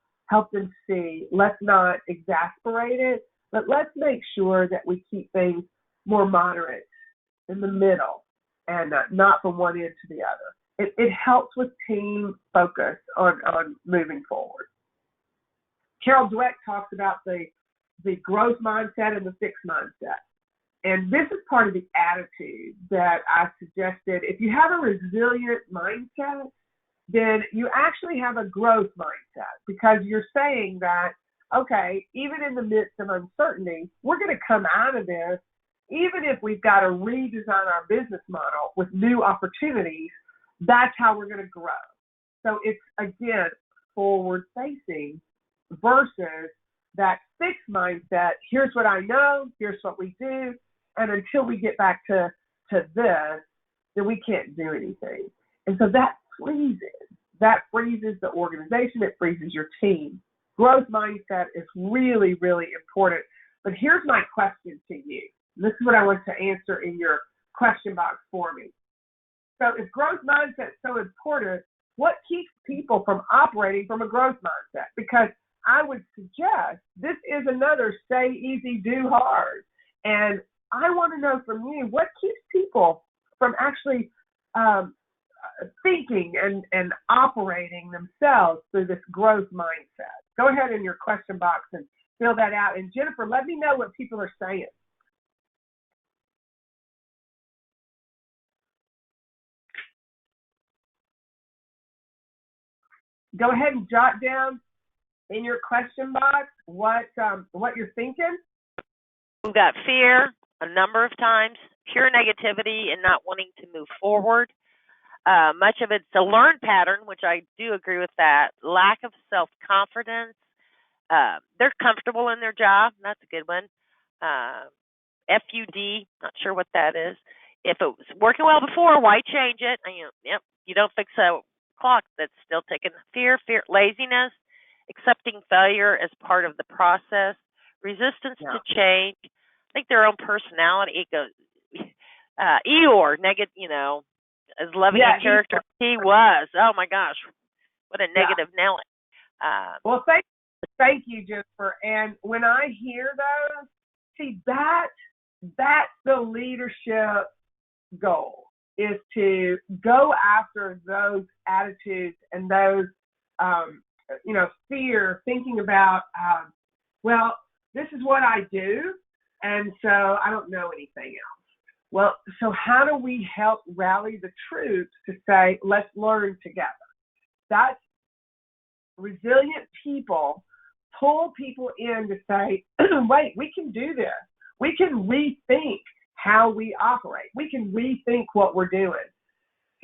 them see. Let's not exasperate it, but let's make sure that we keep things more moderate, in the middle, and not from one end to the other. It helps with team focus on moving forward. Carol Dweck talks about the growth mindset and the fixed mindset. And this is part of the attitude that I suggested. If you have a resilient mindset, then you actually have a growth mindset, because you're saying that, okay, even in the midst of uncertainty, we're going to come out of this, even if we've got to redesign our business model with new opportunities. That's how we're going to grow. So it's, again, forward facing versus that fixed mindset. Here's what I know, here's what we do, and until we get back to this, then we can't do anything. And so that freezes the organization, it freezes your team. Growth mindset is really, really important. But here's my question to you. This is what I want to answer in your question box for me. So if growth mindset is so important, what keeps people from operating from a growth mindset? Because I would suggest this is another say easy, do hard. And I want to know from you, what keeps people from actually thinking and operating themselves through this growth mindset? Go ahead in your question box and fill that out. And Jennifer, let me know what people are saying. Go ahead and jot down in your question box what you're thinking. We've got fear a number of times, pure negativity and not wanting to move forward. Much of it's a learned pattern, which I do agree with that. Lack of self-confidence. They're comfortable in their job. That's a good one. FUD, not sure what that is. If it was working well before, why change it? You don't fix a clock that's still ticking. Fear, laziness, accepting failure as part of the process, resistance to change. I think their own personality. It goes Eeyore, negative. As loving a character he was. Oh my gosh, what a negative Nelly. Well, thank you, Jennifer. And when I hear those, see, that's the leadership goal, is to go after those attitudes and those, fear, thinking about, well, this is what I do, and so I don't know anything else. Well, so how do we help rally the troops to say, let's learn together? That's resilient people pull people in to say, wait, we can do this. We can rethink how we operate. We can rethink what we're doing.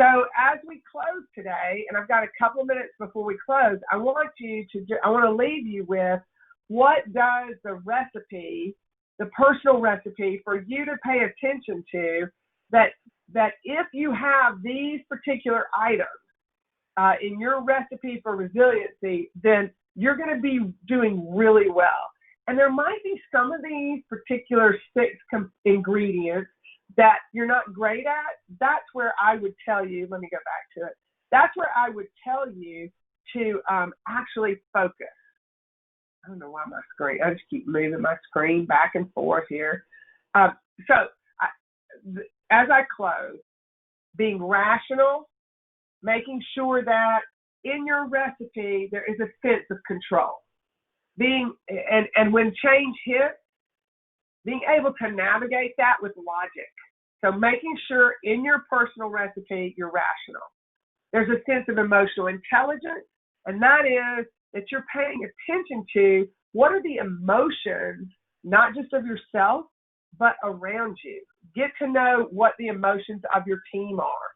So as we close today, and I've got a couple of minutes before we close, I want to leave you with, what does the recipe, the personal recipe for you to pay attention to, that if you have these particular items in your recipe for resiliency, then you're going to be doing really well. And there might be some of these particular 6 ingredients that you're not great at. That's where I would tell you, let me go back to it. That's where I would tell you to actually focus. I don't know why I just keep moving my screen back and forth here. As I close, being rational, making sure that in your recipe there is a sense of control. And when change hits, being able to navigate that with logic. So making sure in your personal recipe you're rational. There's a sense of emotional intelligence, and that is that you're paying attention to what are the emotions, not just of yourself, but around you. Get to know what the emotions of your team are.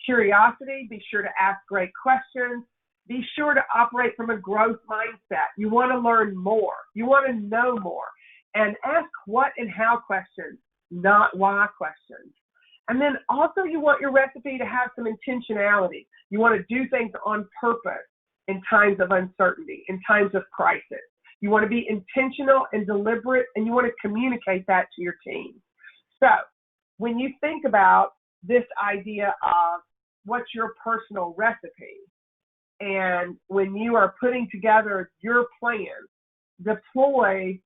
Curiosity, be sure to ask great questions. Be sure to operate from a growth mindset. You want to learn more. You want to know more. And ask what and how questions, not why questions. And then also you want your recipe to have some intentionality. You want to do things on purpose in times of uncertainty, in times of crisis. You want to be intentional and deliberate, and you want to communicate that to your team. So when you think about this idea of what's your personal recipe, and when you are putting together your plan, deploy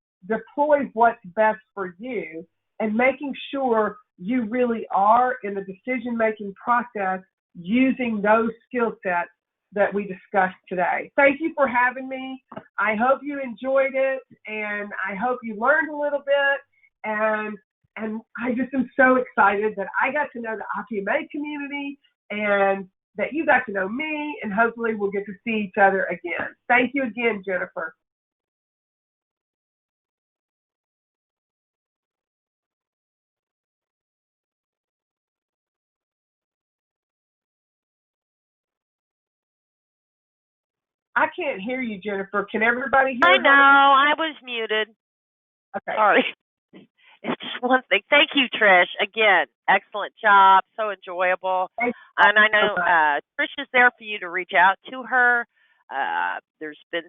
what's best for you, and making sure you really are in the decision-making process using those skill sets that we discussed today. Thank you for having me. I hope you enjoyed it, and I hope you learned a little bit. And I just am so excited that I got to know the IPMA community and that you got to know me, and hopefully we'll get to see each other again. Thank you again, Jennifer. I can't hear you, Jennifer. Can everybody hear I her? know. I was muted. Okay. Sorry. It's just one thing. Thank you, Trish. Again, excellent job. So enjoyable. And I know Trish is there for you to reach out to her. There's been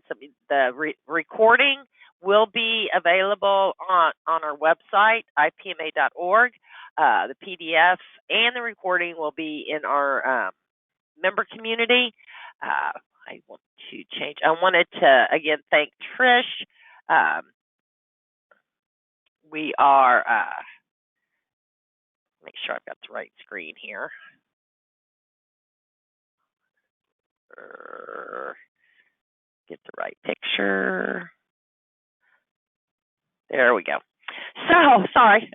the recording will be available on our website, ipma.org. The PDF and the recording will be in our member community. I wanted to, again, thank Trish. We are, make sure I've got the right screen here. Get the right picture. There we go. So, sorry.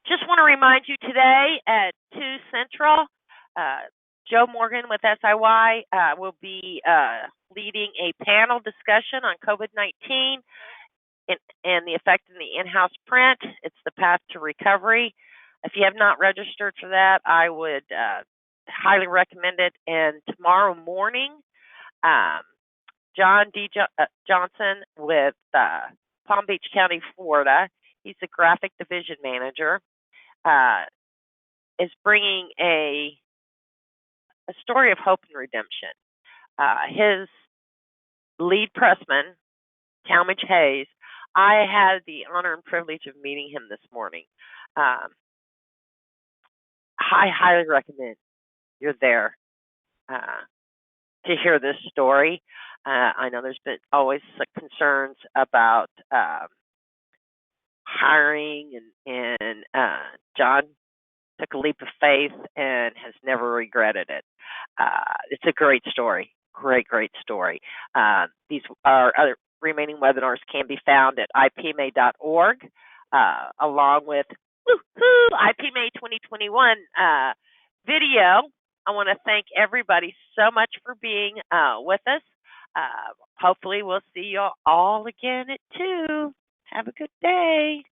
Just want to remind you today at 2 Central, Joe Morgan with SIY will be leading a panel discussion on COVID-19 and the effect in the in-house print. It's the path to recovery. If you have not registered for that, I would highly recommend it. And tomorrow morning, John D. Johnson with Palm Beach County, Florida, he's the graphic division manager, is bringing a story of hope and redemption. His lead pressman, Talmadge Hayes, I had the honor and privilege of meeting him this morning. I highly recommend you're there to hear this story. I know there's been always concerns about hiring, and John took a leap of faith and has never regretted it. It's a great story. Great story. These are other remaining webinars can be found at ipma.org, along with IPMA 2021 video. I want to thank everybody so much for being with us. Hopefully we'll see you all again at 2. Have a good day.